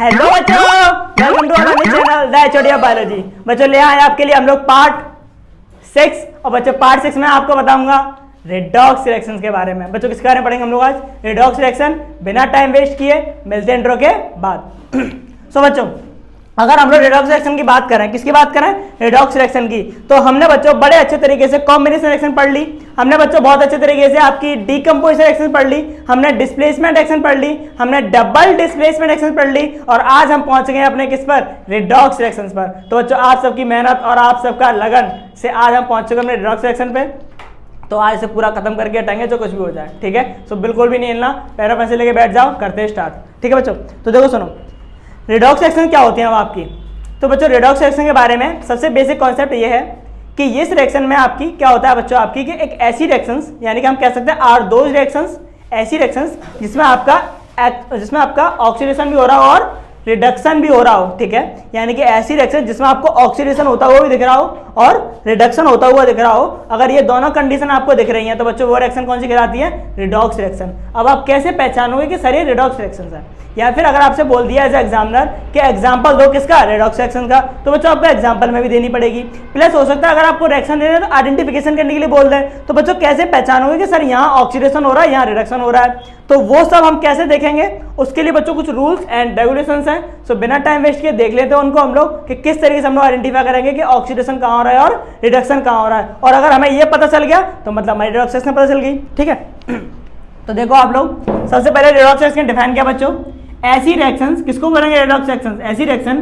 Hello बच्चों, welcome to our channel the HOD biology. बच्चों ले आए आपके लिए हम लोग पार्ट 6 और बच्चों पार्ट 6 में आपको बताऊंगा रेडॉक्स रिएक्शंस के बारे में। बच्चों किसके बारे में पढ़ेंगे हम लोग आज? Redox reaction. बिना टाइम वेस्ट किए मिलते हैं इंट्रो के बाद। सो बच्चों अगर हम लोग रेडॉक्स रिएक्शन की बात करें, किसकी बात करें? रेडॉक्स रिएक्शन की। तो हमने बच्चों बड़े अच्छे तरीके से कॉम्बिनेशन रिएक्शन पढ़ ली, हमने बच्चों बहुत अच्छे तरीके से आपकी डीकंपोजिशन रिएक्शन पढ़ ली, हमने डिस्प्लेसमेंट रिएक्शन पढ़ ली, हमने डबल डिस्प्लेसमेंट रिएक्शन पढ़ ली और आज हम पहुंच गए अपने किस पर? रेडॉक्स रिएक्शन पर। तो बच्चों आप सबकी मेहनत और आप सबका लगन से आज हम पहुंच चुके अपने रेडॉक्स रिएक्शन पे। तो आज से पूरा खत्म करके हटाएंगे जो कुछ भी हो जाए, ठीक है? सो बिल्कुल भी नहीं हिलना, पैरों पैसे लेके बैठ जाओ, करते हैं स्टार्ट, ठीक है बच्चों? तो देखो सुनो, रेडॉक्स रिएक्शन क्या होती है अब आपकी। तो बच्चों रेडॉक्स रिएक्शन के बारे में सबसे बेसिक कॉन्सेप्ट ये है कि इस रिएक्शन में आपकी क्या होता है बच्चों, आपकी कि एक ऐसी रिएक्शंस, यानी कि हम कह सकते हैं आर दोज रिएक्शंस, ऐसी रिएक्शंस जिसमें आपका ऑक्सीडेशन भी हो रहा हो और रिडक्शन भी हो रहा हो, ठीक है? यानी कि ऐसी रिएक्शन जिसमें आपको ऑक्सीडेशन होता हुआ भी दिख रहा हो और रिडक्शन होता हुआ दिख रहा हो। अगर ये दोनों कंडीशन आपको दिख रही हैं तो बच्चों वो रिएक्शन कौन सी कहलाती है? Redox reaction. अब आप कैसे पहचानोगे कि सर ये रिडॉक्स रिएक्शन है? या फिर अगर आपसे बोल दिया एज एग्जामिनर कि एग्जांपल दो किसका? रेडॉक्स रिएक्शन का, तो बच्चों आपको एग्जांपल में भी देनी पड़ेगी। प्लस हो सकता है अगर आपको रिएक्शन देना है तो आइडेंटिफिकेशन करने के लिए बोल दें, तो बच्चों कैसे पहचानोगे कि सर यहाँ ऑक्सीडेशन हो रहा है, यहाँ रिडक्शन हो रहा है? तो वो सब हम कैसे देखेंगे, उसके लिए बच्चों कुछ रूल्स एंड रेगुलेशंस हैं। सो बिना टाइम वेस्ट किए देख लेते हैं उनको हम लोग कि किस तरीके से हम लोग आइडेंटिफाई करेंगे कि ऑक्सीडेशन कहाँ हो रहा है और रिडक्शन कहाँ हो रहा है। और अगर हमें ये पता चल गया तो मतलब हमारी रेडॉक्स रिएक्शन पता चल गई, ठीक है? तो देखो आप लोग, सबसे पहले रेडॉक्स रिएक्शन डिफाइन किया बच्चों, ऐसी रिएक्शंस, किसको बोलेंगे रेडॉक्स रिएक्शंस? ऐसी reaction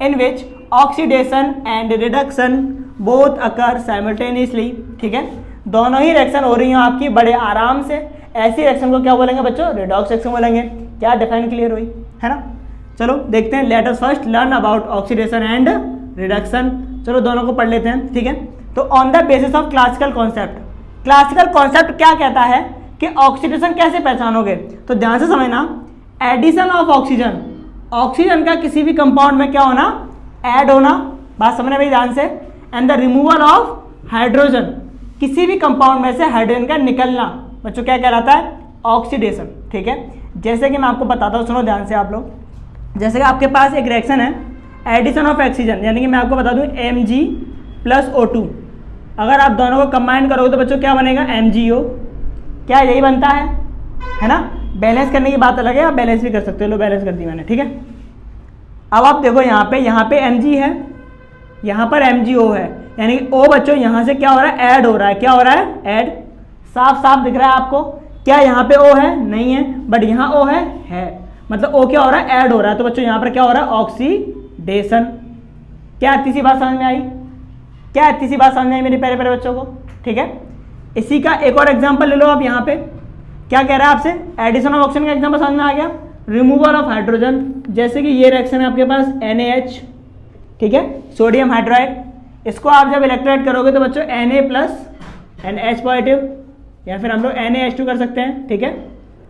in which oxidation and reduction both occur simultaneously, ठीक है? दोनों ही रिएक्शन हो रही हैं आपकी बड़े आराम से, ऐसी रिएक्शन को क्या बोलेंगे बच्चों? रेडॉक्स रिएक्शन बोलेंगे। क्या डिफाइन क्लियर हुई है ना? चलो देखते हैं, let us first learn about oxidation and reduction. चलो दोनों को पढ़ लेते हैं, ठीक है? तो on the basis of classical concept, classical concept क्या कहता है कि ऑक्सीडेशन कैसे पहचानोगे? तो ध्यान से समझना, एडिशन ऑफ ऑक्सीजन, ऑक्सीजन का किसी भी कंपाउंड में क्या होना? ऐड होना, बात समझने में ध्यान से। And the removal of hydrogen, किसी भी कंपाउंड में से हाइड्रोजन का निकलना, बच्चों क्या कहलाता है? ऑक्सीडेशन, ठीक है? जैसे कि मैं आपको बताता हूँ, सुनो ध्यान से आप लोग। जैसे कि आपके पास एक रिएक्शन है एडिशन ऑफ ऑक्सीजन, यानी कि मैं आपको बता दूँ Mg + O2, अगर आप दोनों को कंबाइन करोगे तो बच्चों क्या बनेगा? MgO। क्या यही बनता है ना? बैलेंस करने की बात अलग है, आप बैलेंस भी कर सकते हो। लो बैलेंस कर दी मैंने, ठीक है? अब आप देखो यहाँ पे Mg है, यहाँ पर MgO है, यानी कि O बच्चों यहाँ से क्या हो रहा है? ऐड हो रहा है। क्या हो रहा है? ऐड। साफ साफ दिख रहा है आपको? क्या यहाँ पे O है? नहीं है, बट यहाँ O है। मतलब O क्या हो रहा है? ऐड हो रहा है। तो बच्चों यहाँ पर क्या हो रहा है? ऑक्सीडेशन। क्या इतनी सी बात समझ में आई? क्या इतनी सी बात समझ में आई मेरे प्यारे प्यारे बच्चों को? ठीक है? इसी का एक और एग्जाम्पल ले लो आप। यहाँ पे क्या कह रहा है आपसे? एडिशन ऑफ ऑक्सीजन का एग्जाम्पल समझ में आ गया। रिमूवल ऑफ हाइड्रोजन, जैसे कि ये रिएक्शन है आपके पास NaH, ठीक है? Sodium hydride. इसको आप जब इलेक्ट्रोलाइट करोगे तो बच्चों Na + NH पॉजिटिव, या फिर हम लोग NaH2 कर सकते हैं, ठीक है?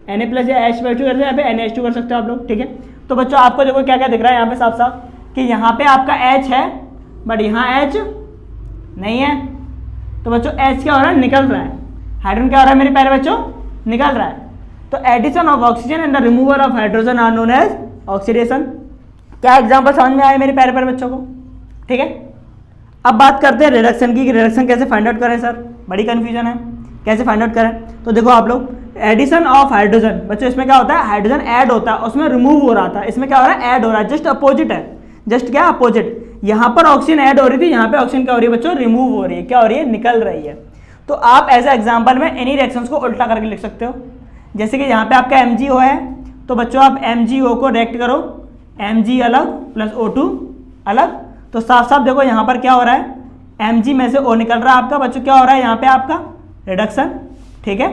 Na+ या H पॉजिटिव करते हैं, यहाँ पे NaH2 कर सकते हो आप लोग, ठीक है? तो बच्चों आपको देखो क्या क्या दिख रहा है यहाँ पे साफ साफ कि यहाँ पे आपका H है बट यहाँ H नहीं है। तो बच्चों H क्या हो रहा है? निकल रहा है। हाइड्रोजन क्या हो रहा है मेरे प्यारे बच्चों? निकल रहा है। तो addition of oxygen and the removal of hydrogen are known as oxidation. क्या एग्जांपल समझ में आए मेरे प्यारे प्यारे बच्चों को? ठीक है? अब बात करते हैं रिडक्शन की। रिडक्शन कैसे फाइंड आउट करें सर? बड़ी कंफ्यूजन है, कैसे फाइंड आउट करें? तो देखो आप लोग, एडिशन ऑफ हाइड्रोजन बच्चों, इसमें क्या होता है? हाइड्रोजन ऐड होता है, उसमें रिमूव हो रहा था। इसमें क्या हो रहा है? ऐड हो रहा है। जस्ट अपोजिट है, जस्ट क्या? अपोजिट। यहाँ पर ऑक्सीजन ऐड हो रही थी, यहाँ पे ऑक्सीजन क्या हो रही है बच्चों? रिमूव हो रही है। क्या हो रही है? निकल रही है। तो आप एज एग्जाम्पल में इन्हीं रिएक्शंस को उल्टा करके लिख सकते हो। जैसे कि यहाँ पे आपका MgO है, तो बच्चों आप MgO को डायरेक्ट करो, Mg अलग + O2 अलग। तो साफ साफ देखो यहाँ पर क्या हो रहा है? Mg में से O निकल रहा है आपका। बच्चों क्या हो रहा है यहाँ पे? आपका रिडक्शन, ठीक है?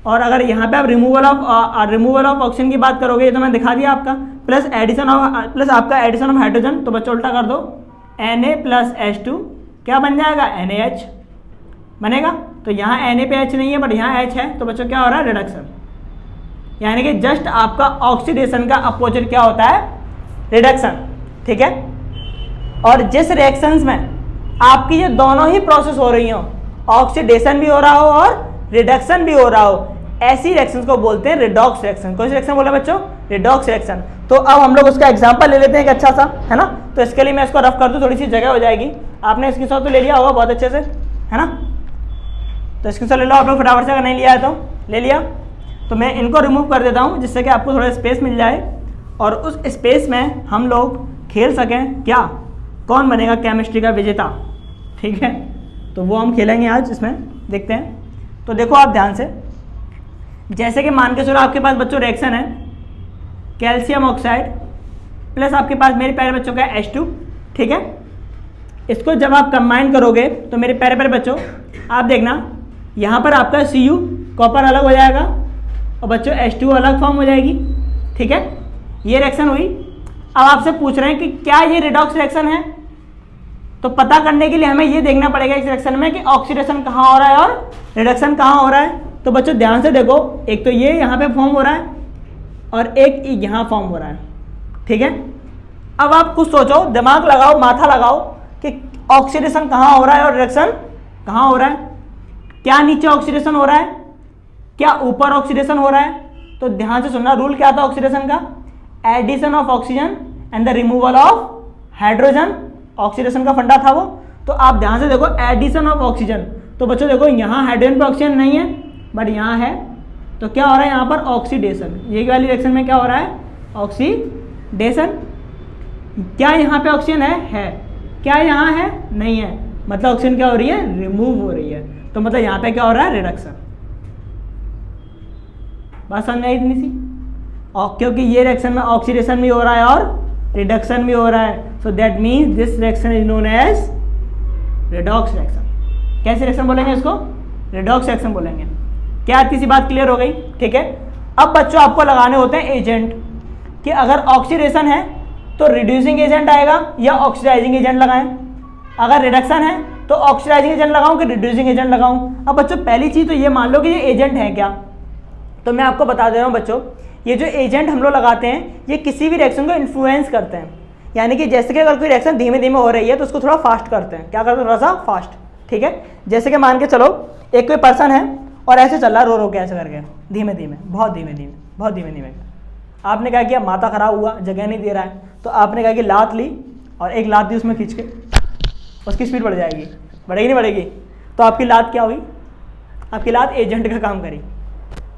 और अगर यहाँ पे आप रिमूवल ऑफ ऑक्सीजन की बात करोगे, ये तो मैंने दिखा दिया आपका। प्लस आपका एडिशन ऑफ हाइड्रोजन, तो बच्चों उल्टा कर दो, Na + H2 क्या बन जाएगा? NaH बनेगा। तो यहाँ Na पे H नहीं है बट यहाँ H है, तो बच्चों क्या हो रहा है? रिडक्शन। यानी कि जस्ट आपका ऑक्सीडेशन का अपोजिट क्या होता है? रिडक्शन, ठीक है? और जिस रिएक्शंस में आपकी ये दोनों ही प्रोसेस हो रही हो, ऑक्सीडेशन भी हो रहा हो और रिडक्शन भी हो रहा हो, ऐसी रिएक्शंस को बोलते हैं रेडॉक्स रिएक्शन। कौन सी रिएक्शन बोले बच्चों? Redox reaction. तो अब हम लोग उसका एग्जांपल ले लेते हैं एक अच्छा सा, है ना। तो इसके लिए मैं इसको रफ कर दूं, थोड़ी सी जगह हो जाएगी। आपने इसके साथ तो ले लिया होगा बहुत अच्छे से, है ना। तो इसके साथ ले लो आप लोग फटाफट से, अगर नहीं लिया है तो ले लिया। तो मैं इनको रिमूव कर देता हूँ जिससे कि आपको थोड़ा स्पेस मिल जाए और उस स्पेस में हम लोग खेल सकें क्या, कौन बनेगा केमिस्ट्री का विजेता, ठीक है। तो वो हम खेलेंगे आज इसमें, देखते हैं। तो देखो आप ध्यान से, जैसे कि मान के चलो आपके पास बच्चों रिएक्शन है कैल्शियम ऑक्साइड प्लस आपके पास मेरे प्यारे बच्चों का H2, ठीक है। इसको जब आप कंबाइन करोगे तो मेरे प्यारे प्यारे बच्चों आप देखना, यहाँ पर आपका Cu कॉपर अलग हो जाएगा और बच्चों H2 अलग फॉर्म हो जाएगी, ठीक है। ये रिएक्शन हुई। अब आपसे पूछ रहे हैं कि क्या ये रिडॉक्स रिएक्शन है, तो पता करने के लिए हमें ये देखना पड़ेगा इस रिएक्शन में कि ऑक्सीडेशन कहाँ हो रहा है और रिडक्शन कहाँ हो रहा है। तो बच्चों ध्यान से देखो, एक तो ये यहाँ पे फॉर्म हो रहा है और एक यहाँ फॉर्म हो रहा है, ठीक है। अब आप कुछ सोचो, दिमाग लगाओ, माथा लगाओ कि ऑक्सीडेशन कहाँ हो रहा है और रिडक्शन कहाँ हो रहा है। क्या नीचे ऑक्सीडेशन हो रहा है, क्या ऊपर ऑक्सीडेशन हो रहा है? तो ध्यान से सुनना, रूल क्या था ऑक्सीडेशन का? Addition of oxygen and the removal of hydrogen, oxidation का फंडा था वो। तो आप ध्यान से देखो, एडिशन ऑफ ऑक्सीजन, तो बच्चों देखो यहाँ हाइड्रोजन पर ऑक्सीजन नहीं है बट यहाँ है, तो क्या हो रहा है यहाँ पर ऑक्सीडेशन। ये वाली रिएक्शन में क्या हो रहा है? ऑक्सीडेशन। क्या यहाँ पे ऑक्सीजन है? क्या यहाँ है? नहीं है, मतलब ऑक्सीजन क्या हो रही है? रिमूव हो रही है। तो मतलब यहाँ पे क्या हो रहा है? रिडक्शन। बात समझ में आई इतनी सी? और क्योंकि ये रिएक्शन में ऑक्सीडेशन भी हो रहा है और रिडक्शन भी हो रहा है, so that means this reaction is known as redox reaction. कैसे रिएक्शन बोलेंगे इसको? रेडॉक्स रिएक्शन बोलेंगे। क्या इतनी सी बात क्लियर हो गई? ठीक है। अब बच्चों आपको लगाने होते हैं एजेंट, कि अगर ऑक्सीडेशन है तो रिड्यूसिंग एजेंट आएगा या ऑक्सीडाइजिंग एजेंट लगाएं, अगर रिडक्शन है तो ऑक्सीडाइजिंग एजेंट लगाऊं कि रिड्यूसिंग एजेंट लगाऊं। अब बच्चों पहली चीज तो ये मान लो कि ये एजेंट है क्या, तो मैं आपको बता दे रहा हूँ बच्चों, ये जो एजेंट हम लोग लगाते हैं ये किसी भी रिएक्शन को इन्फ्लुएंस करते हैं। यानी कि जैसे कि अगर कोई रिएक्शन धीमे धीमे हो रही है तो उसको थोड़ा फास्ट करते हैं। क्या करते हैं? थोड़ा सा फास्ट, ठीक है। जैसे कि मान के चलो एक कोई पर्सन है और ऐसे चल रहा है, रो के ऐसे करके, धीमे धीमे, बहुत धीमे धीमे, बहुत धीमे धीमे। आपने क्या किया? माथा खराब हुआ, जगह नहीं दे रहा है, तो आपने कहा कि लात ली और एक लात दी उसमें खींच के, उसकी स्पीड बढ़ जाएगी, बढ़ेगी नहीं बढ़ेगी? तो आपकी लात क्या हुई? आपकी लात एजेंट का काम करी,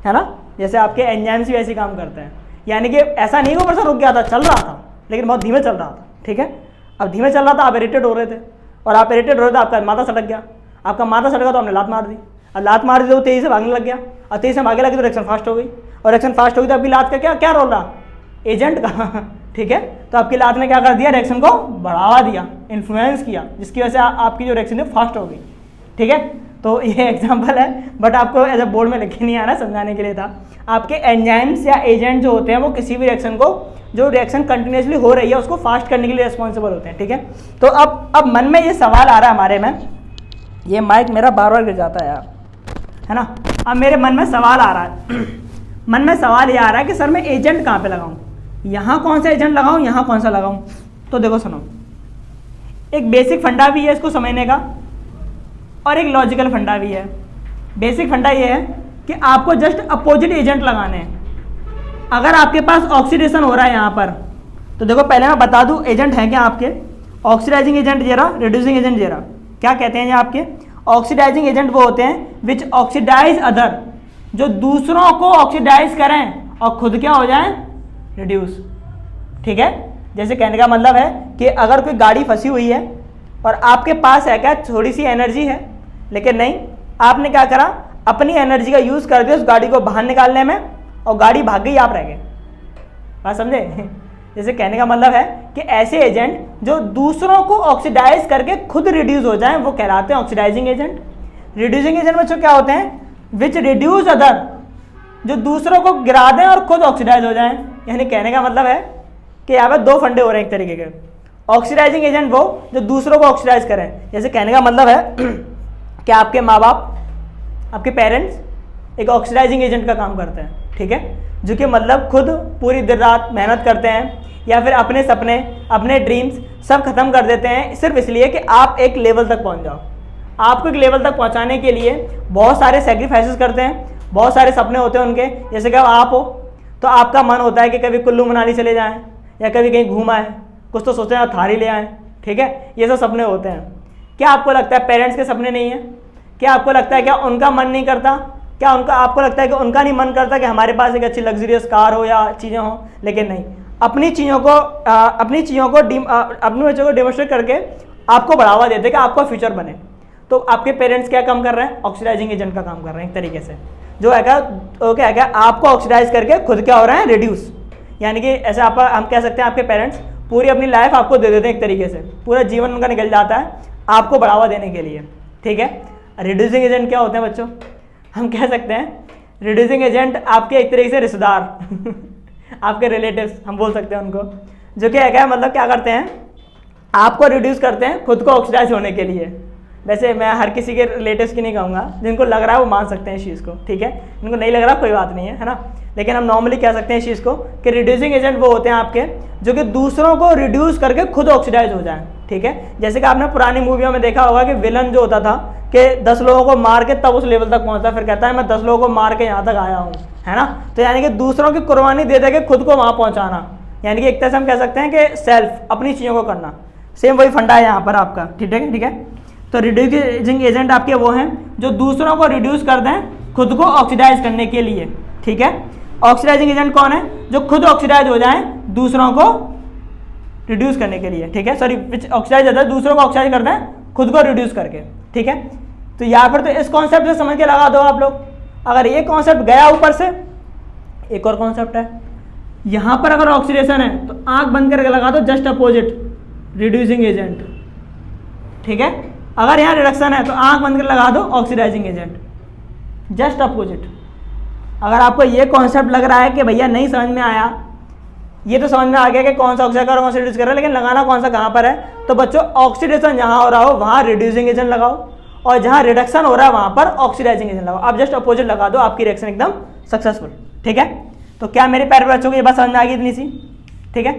है ना। जैसे आपके एंजाइम्स भी ऐसे काम करते हैं। यानी कि ऐसा नहीं कि पर्सन रुक गया था, चल रहा था लेकिन बहुत धीमे चल रहा था, ठीक है। अब धीमे चल रहा था, आप इरिटेट हो रहे थे, और आप इरिटेट हो रहे थे, आपका माथा सटक गया। आपका माथा सटका तो आपने लात मार दी, और लात मार दी तो तेजी से भागने लग गया, और तेजी से भागने लगी तो रिएक्शन फास्ट हो गई, और रिएक्शन फास्ट हो गई तो आपकी लात का क्या क्या रोल रहा? एजेंट का, ठीक है। तो आपकी लात ने क्या कर दिया? रिएक्शन को बढ़ावा दिया, इन्फ्लुएंस किया, जिसकी वजह से आपकी जो रिएक्शन है फास्ट हो गई, ठीक है। तो ये एग्जांपल है, बट आपको एज अ बोर्ड में लिखे नहीं आना, समझाने के लिए था। आपके एंजाइम्स या एजेंट जो होते हैं वो किसी भी रिएक्शन को, जो रिएक्शन कंटिन्यूसली हो रही है उसको फास्ट करने के लिए रिस्पॉन्सिबल होते हैं, ठीक है। तो अब मन में ये सवाल आ रहा है हमारे में, ये माइक मेरा बार बार गिर जाता है यार, है ना। अब मेरे मन में सवाल आ रहा है मन में सवाल ये आ रहा है कि सर मैं एजेंट कहाँ पे लगाऊं, यहाँ कौन सा एजेंट लगाऊं, यहाँ कौन सा लगाऊं? तो देखो सुनो, एक बेसिक फंडा भी है इसको समझने का और एक लॉजिकल फंडा भी है। बेसिक फंडा ये है कि आपको जस्ट अपोजिट एजेंट लगाने हैं। अगर आपके पास ऑक्सीडेशन हो रहा है यहाँ पर, तो देखो पहले मैं बता दूँ एजेंट हैं क्या आपके, ऑक्सीडाइजिंग एजेंट जेरा, रिड्यूसिंग एजेंट जेरा। क्या कहते हैं ये आपके? ऑक्सीडाइजिंग एजेंट वो होते हैं विच ऑक्सीडाइज अदर, जो दूसरों को ऑक्सीडाइज करें और खुद क्या हो जाए? रिड्यूस, ठीक है। जैसे कहने का मतलब है कि अगर कोई गाड़ी फंसी हुई है और आपके पास है क्या थोड़ी सी एनर्जी है, लेकिन नहीं, आपने क्या करा? अपनी एनर्जी का यूज़ कर दिया उस गाड़ी को बाहर निकालने में, और गाड़ी भाग गई, आप रह गए। बात समझे? जैसे कहने का मतलब है कि ऐसे एजेंट जो दूसरों को ऑक्सीडाइज करके खुद रिड्यूस हो जाएं वो कहलाते हैं ऑक्सीडाइजिंग एजेंट। रिड्यूसिंग एजेंट बच्चों क्या होते हैं? विच रिड्यूस अदर, जो दूसरों को गिरा दें और खुद ऑक्सीडाइज हो जाएं। यानी कहने का मतलब है कि यहाँ पर दो फंडे हो रहे हैं एक तरीके के। ऑक्सीडाइजिंग एजेंट वो जो दूसरों को ऑक्सीडाइज करें, जैसे कहने का मतलब है कि आपके माँ बाप, आपके पेरेंट्स एक ऑक्सीडाइजिंग एजेंट का काम करते हैं, ठीक है, जो कि मतलब खुद पूरी दिन रात मेहनत करते हैं या फिर अपने सपने, अपने ड्रीम्स सब खत्म कर देते हैं सिर्फ इसलिए कि आप एक लेवल तक पहुंच जाओ। आपको एक लेवल तक पहुंचाने के लिए बहुत सारे सेक्रीफाइसेस करते हैं, बहुत सारे सपने होते हैं उनके, जैसे कि आप हो तो आपका मन होता है कि कभी कुल्लू मनाली चले जाएं या कभी कहीं घूम आए, कुछ तो सोचते हैं थारी ले आएँ, ठीक है, ये सब सपने होते हैं। क्या आपको लगता है पेरेंट्स के सपने नहीं है? क्या आपको लगता है क्या उनका मन नहीं करता? क्या उनका आपको लगता है कि उनका नहीं मन करता कि हमारे पास एक अच्छी लग्जरियस कार हो या चीज़ें हों? लेकिन नहीं, अपनी चीज़ों को डेमोस्ट्रेट करके आपको बढ़ावा देते कि आपका फ्यूचर बने। तो आपके पेरेंट्स क्या काम कर रहे हैं? ऑक्सीडाइजिंग एजेंट का काम कर रहे हैं एक तरीके से, जो है क्या आपको ऑक्सीडाइज करके खुद क्या हो रहा है? रिड्यूस। यानी कि ऐसे हम कह सकते हैं आपके पेरेंट्स पूरी अपनी लाइफ आपको दे देते हैं एक तरीके से, पूरा जीवन उनका निकल जाता है आपको बढ़ावा देने के लिए, ठीक है। रिड्यूसिंग एजेंट क्या होते हैं बच्चों? हम कह सकते हैं रिड्यूसिंग एजेंट आपके एक तरीके से रिश्तेदार आपके रिलेटिव्स हम बोल सकते हैं उनको, जो कि क्या मतलब क्या करते हैं? आपको रिड्यूस करते हैं खुद को ऑक्सीडाइज होने के लिए। वैसे मैं हर किसी के रिलेटिव्स की नहीं कहूँगा, जिनको लग रहा है वो मान सकते हैं इस चीज़ को, ठीक है, जिनको नहीं लग रहा कोई बात नहीं है ना। लेकिन हम नॉर्मली कह सकते हैं इस चीज़ को कि रिड्यूसिंग एजेंट वो होते हैं आपके जो कि दूसरों को रिड्यूस करके खुद ऑक्सीडाइज हो जाए, ठीक है। जैसे कि आपने पुरानी मूवियों में देखा होगा कि विलन जो होता था कि 10 लोगों को मार के तब उस लेवल तक पहुंचता, फिर कहता है मैं 10 लोगों को मार के यहाँ तक आया हूँ, है ना। तो यानी कि दूसरों की कुर्बानी दे दे के खुद को वहाँ पहुँचाना, यानी कि एक तरह से हम कह सकते हैं कि सेल्फ, अपनी चीज़ों को करना। सेम वही फंडा है यहाँ पर आपका, ठीक है, ठीक है। तो रिड्यूसिंग एजेंट आपके वो हैं जो दूसरों को रिड्यूस कर दें खुद को ऑक्सीडाइज करने के लिए, ठीक है। ऑक्सीडाइजिंग एजेंट कौन है? जो खुद ऑक्सीडाइज हो जाएं दूसरों को रिड्यूस करने के लिए, ठीक है। सॉरी, ऑक्सीडाइज होता है दूसरों को ऑक्सीडाइज कर दें खुद को रिड्यूस करके, ठीक है। तो यहाँ पर तो इस कॉन्सेप्ट से समझ के लगा दो आप लोग। अगर ये कॉन्सेप्ट गया ऊपर से, एक और कॉन्सेप्ट है यहाँ पर, अगर ऑक्सीडेशन है तो आंख बंद करके लगा दो जस्ट अपोजिट रिड्यूसिंग एजेंट, ठीक है। अगर यहाँ रिडक्शन है तो आंख बंद कर लगा दो ऑक्सीडाइजिंग एजेंट, जस्ट अपोजिट। अगर आपको ये कॉन्सेप्ट लग रहा है कि भैया नहीं समझ में आया, ये तो समझ में आ गया कि कौन सा ऑक्सीडाइज और कौन सा रिड्यूस कर रहा है, लेकिन लगाना कौन सा कहाँ पर है, तो बच्चों ऑक्सीडेशन जहाँ हो रहा हो वहाँ रिड्यूसिंग एजेंट लगाओ, और जहाँ रिडक्शन हो रहा है वहाँ पर ऑक्सीडाइजिंग एजेंट लगाओ। आप जस्ट अपोजिट लगा दो, आपकी रिएक्शन एकदम सक्सेसफुल, ठीक है। तो क्या मेरे प्यारे बच्चों को ये बात समझ में आ गई इतनी सी, ठीक है।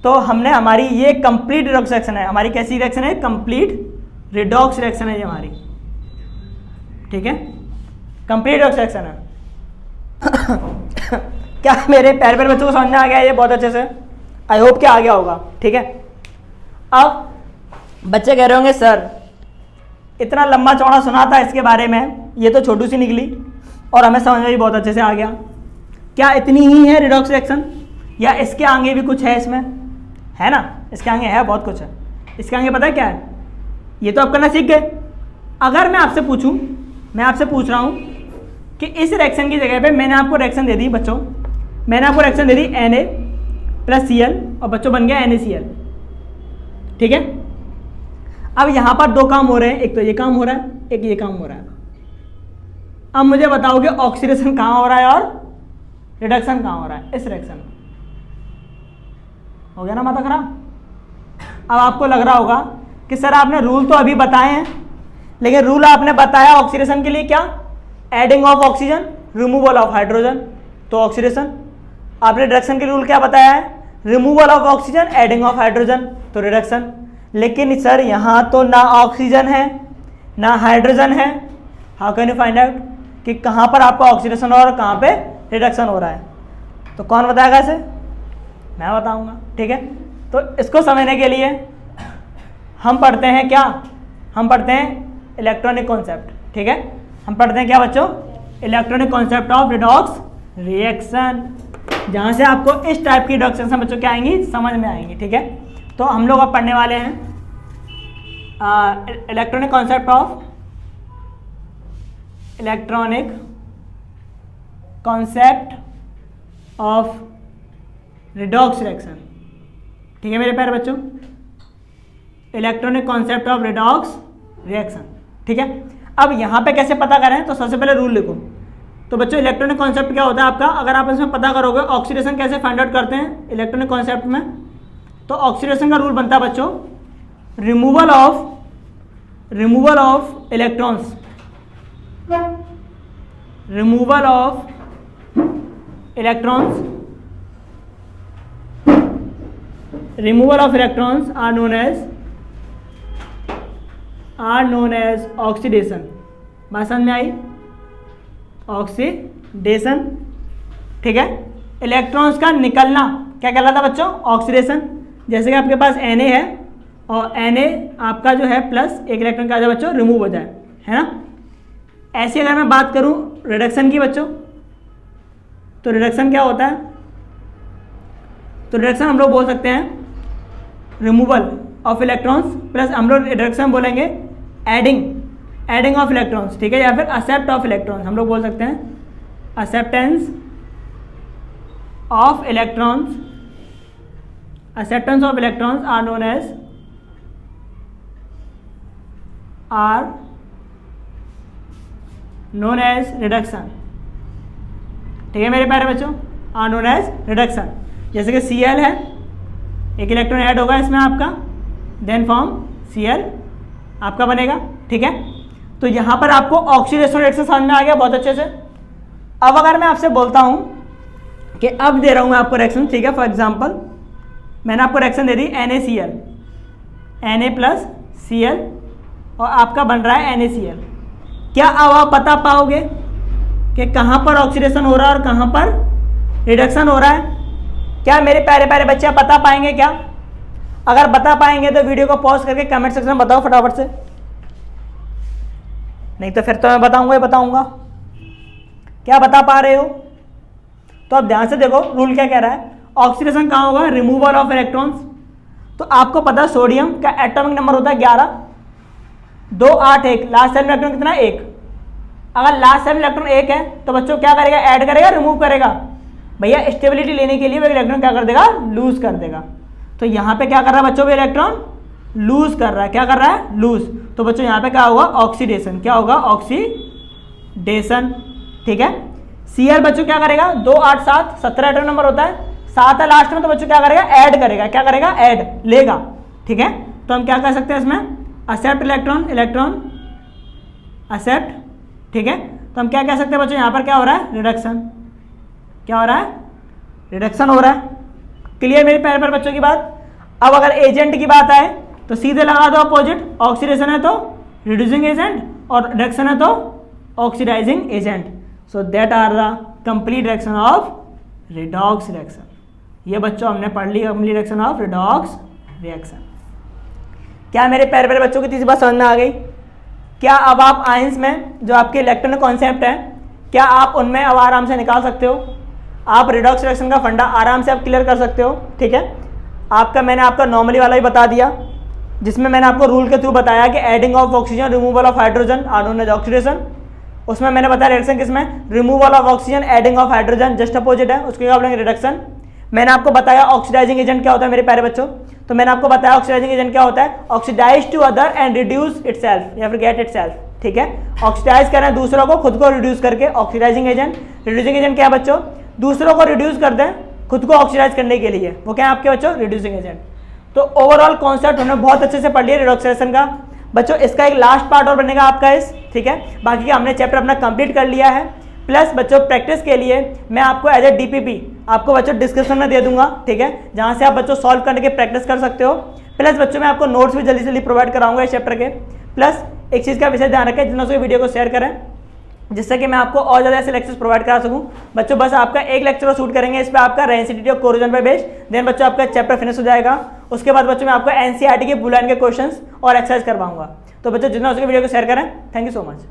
तो हमने हमारी ये कंप्लीट रिडॉक्स रिएक्शन है, हमारी कैसी रिएक्शन है? कंप्लीट रिडॉक्स रिएक्शन है ये हमारी, ठीक है, कंप्लीट रिडॉक्स रिएक्शन है। क्या मेरे प्यारे प्यारे बच्चों को समझ में आ गया ये बहुत अच्छे से? आई होप कि आ गया होगा, ठीक है। अब बच्चे कह रहे होंगे सर इतना लंबा चौड़ा सुना था इसके बारे में, ये तो छोटू सी निकली और हमें समझ में भी बहुत अच्छे से आ गया। क्या इतनी ही है रिडॉक्स रिएक्शन या इसके आगे भी कुछ है इसमें? है ना, इसके आगे है, बहुत कुछ है इसके आगे। पता है क्या है? ये तो आप करना सीख गए। अगर मैं आपसे पूछूं, मैं आपसे पूछ रहा हूं कि इस रिएक्शन की जगह पे मैंने आपको रिएक्शन दे दी बच्चों, मैंने आपको रिएक्शन दे दी Na+Cl और बच्चों बन गया NaCl, ठीक है। अब यहाँ पर दो काम हो रहे हैं, एक तो ये काम हो रहा है, एक ये काम हो रहा है। अब मुझे बताओ कि ऑक्सीडेशन कहाँ हो रहा है और रिडक्शन कहाँ हो रहा है इस रिएक्शन में? हो गया ना माता खराब? अब आपको लग रहा होगा कि सर आपने रूल तो अभी बताए हैं, लेकिन रूल आपने बताया ऑक्सीडेशन के लिए क्या? Adding of oxygen, removal of hydrogen, तो ऑक्सीडेशन। आपने रिडक्शन के रूल क्या बताया है? Removal of oxygen, adding of hydrogen, तो रिडक्शन। लेकिन सर यहाँ तो ना ऑक्सीजन है ना हाइड्रोजन है, how can you find out कि कहाँ पर आपका ऑक्सीडेशन और कहाँ पे रिडक्शन हो रहा है? तो कौन बताएगा इसे? मैं बताऊँगा, ठीक है। तो इसको समझने के लिए हम पढ़ते हैं क्या? हम पढ़ते हैं इलेक्ट्रॉनिक कॉन्सेप्ट, ठीक है। हम पढ़ते हैं क्या बच्चों? Electronic concept of redox reaction, जहाँ से आपको इस टाइप की रिडॉक्स रिएक्शन बच्चों क्या आएंगी? समझ में आएंगी, ठीक है। तो हम लोग अब पढ़ने वाले हैं electronic concept of redox reaction, ठीक है मेरे प्यारे बच्चों। Electronic concept of redox reaction, ठीक है। अब यहाँ पे कैसे पता करें? तो सबसे पहले रूल लिखो। तो बच्चों इलेक्ट्रॉनिक कॉन्सेप्ट क्या होता है आपका? अगर आप इसमें पता करोगे ऑक्सीडेशन कैसे फाइंड आउट करते हैं इलेक्ट्रॉनिक कॉन्सेप्ट में, तो ऑक्सीडेशन का रूल बनता है बच्चों removal of electrons, removal of electrons, removal of electrons are known as oxidation। बात समझ में आई? ऑक्सीडेशन, ऑक्सीडेशन, ठीक है। इलेक्ट्रॉन्स का निकलना क्या कहलाता है बच्चों? ऑक्सीडेशन। जैसे कि आपके पास Na है और Na आपका जो है प्लस एक इलेक्ट्रॉन क्या जाए बच्चों? रिमूव हो जाए, है ना। ऐसी अगर मैं बात करूं रिडक्शन की बच्चों, तो रिडक्शन क्या होता है? तो रिडक्शन हम लोग बोल सकते हैं रिमूवल ऑफ इलेक्ट्रॉन्स, प्लस हम लोग रिडक्शन बोलेंगे एडिंग ऑफ इलेक्ट्रॉन्स, ठीक है, या फिर एक्सेप्ट ऑफ इलेक्ट्रॉन्स हम लोग बोल सकते हैं acceptance of electrons. Acceptance of electrons are known as reduction, ठीक है मेरे प्यारे बच्चों, आर नोन एज रिडक्शन। जैसे कि Cl है, एक इलेक्ट्रॉन ऐड होगा इसमें आपका, देन फॉर्म Cl आपका बनेगा, ठीक है। तो यहाँ पर आपको ऑक्सीडेशन रिएक्शन समझ में आ गया बहुत अच्छे से। अब अगर मैं आपसे बोलता हूँ कि अब दे रहा हूँ मैं आपको रिएक्शन, ठीक है, फॉर एग्जांपल मैंने आपको रिएक्शन दे दी NaCl, Na प्लस Cl और आपका बन रहा है NaCl। क्या अब आप बता पाओगे कि कहाँ पर ऑक्सीडेशन हो रहा है और कहाँ पर रिडक्शन हो रहा है? क्या मेरे प्यारे प्यारे बच्चे आप बता पाएंगे क्या? अगर बता पाएंगे तो वीडियो को पॉज करके कमेंट सेक्शन में बताओ फटाफट से, नहीं तो फिर तो मैं बताऊंगा। क्या बता पा रहे हो? तो अब ध्यान से देखो रूल क्या कह रहा है। ऑक्सीडेशन कहाँ होगा? Removal of electrons. तो आपको पता है सोडियम का एटॉमिक नंबर होता है 11, 2 8 1, लास्ट सेल में इलेक्ट्रॉन कितना? 1। अगर लास्ट सेल में इलेक्ट्रॉन 1 है तो बच्चों क्या करेगा? ऐड करेगा, रिमूव करेगा? भैया स्टेबिलिटी लेने के लिए वो इलेक्ट्रॉन क्या कर देगा? लूज कर देगा। तो यहाँ पे क्या कर रहा है बच्चों? वो इलेक्ट्रॉन लूज कर रहा है। क्या कर रहा है? लूज। तो बच्चों यहाँ पे क्या होगा? ऑक्सीडेशन। क्या होगा? ऑक्सीडेशन, ठीक है। Cl बच्चों क्या करेगा? 2 8 7, 17 एटॉमिक नंबर होता है, 7 है लास्ट में, तो बच्चों क्या करेगा? ऐड करेगा। क्या करेगा? ऐड लेगा, ठीक है। तो हम क्या कर सकते हैं इसमें? एक्सेप्ट इलेक्ट्रॉन एक्सेप्ट, ठीक है। तो हम क्या कह सकते हैं बच्चों? यहाँ पर क्या हो रहा है? रिडक्शन। क्या हो रहा है? रिडक्शन हो रहा है। क्लियर मेरे प्यारे प्यारे बच्चों की बात? अब अगर एजेंट की बात आए तो सीधे लगा दो अपोजिट। ऑक्सीडेशन है तो रिड्यूसिंग एजेंट और रिडक्शन है तो oxidising agent. So that are the complete reaction of redox reaction. ये बच्चों हमने पढ़ ली complete reaction of redox reaction. क्या मेरे प्यारे प्यारे बच्चों की तीसरी बात समझ में आ गई? क्या अब आप आयंस में जो आपके इलेक्ट्रॉन कॉन्सेप्ट है, क्या आप उनमें अब आराम से निकाल सकते हो? आप रिडॉक्स रिएक्शन का फंडा आराम से आप क्लियर कर सकते हो, ठीक है। आपका मैंने आपका नॉर्मली वाला भी बता दिया, जिसमें मैंने आपको रूल के थ्रू बताया कि adding of oxygen, removal of hydrogen are known as oxidation. उसमें मैंने बताया रिएक्शन किसमें? Removal of oxygen, adding of hydrogen, just opposite है, उसको क्या बोलेंगे? रिडक्शन। मैंने आपको बताया ऑक्सीडाइजिंग एजेंट क्या होता है मेरे प्यारे बच्चों। तो मैंने आपको बताया ऑक्सीडाइजिंग एजेंट क्या होता है? Oxidise to other and reduce itself या फिर गेट इटसेल्फ, ठीक है। ऑक्सीडाइज करें दूसरों को, खुद को रिड्यूस करके, ऑक्सीडाइजिंग एजेंट। रिड्यूसिंग एजेंट क्या है बच्चों? दूसरों को रिड्यूस कर दें खुद को ऑक्सीडाइज करने के लिए, वो क्या है आपके बच्चों? Reducing agent. तो ओवरऑल कॉन्सेप्ट हमने बहुत अच्छे से पढ़ लिया रिडॉक्स रिएक्शन का। बच्चों इसका एक लास्ट पार्ट और बनेगा आपका ठीक है। बाकी का हमने चैप्टर अपना कंप्लीट कर लिया है। प्लस बच्चों प्रैक्टिस के लिए मैं आपको एज ए DPP आपको बच्चों डिस्क्रिप्शन में दे दूंगा, ठीक है, जहां से आप बच्चों सॉल्व करने की प्रैक्टिस कर सकते हो। प्लस बच्चों मैं आपको नोट्स भी जल्दी से जल्दी प्रोवाइड कराऊंगा इस चैप्टर के। प्लस एक चीज़ का विशेष ध्यान रखें, जितना से वीडियो को शेयर करें, जिससे कि मैं आपको और ज़्यादा ऐसे लेक्चर्स प्रोवाइड करा सकूं। बच्चों बस आपका एक लेक्चर शूट करेंगे, इस पर आपका रेंसिडिटी और कोरोजन पे बेस्ड, देन बच्चों आपका चैप्टर फिनिश हो जाएगा। उसके बाद बच्चों मैं आपको NCERT के बुलान के क्वेश्चंस और एक्सरसाइज करवाऊंगा। तो बच्चों जितना हो सके वीडियो को शेयर करें। Thank you so much.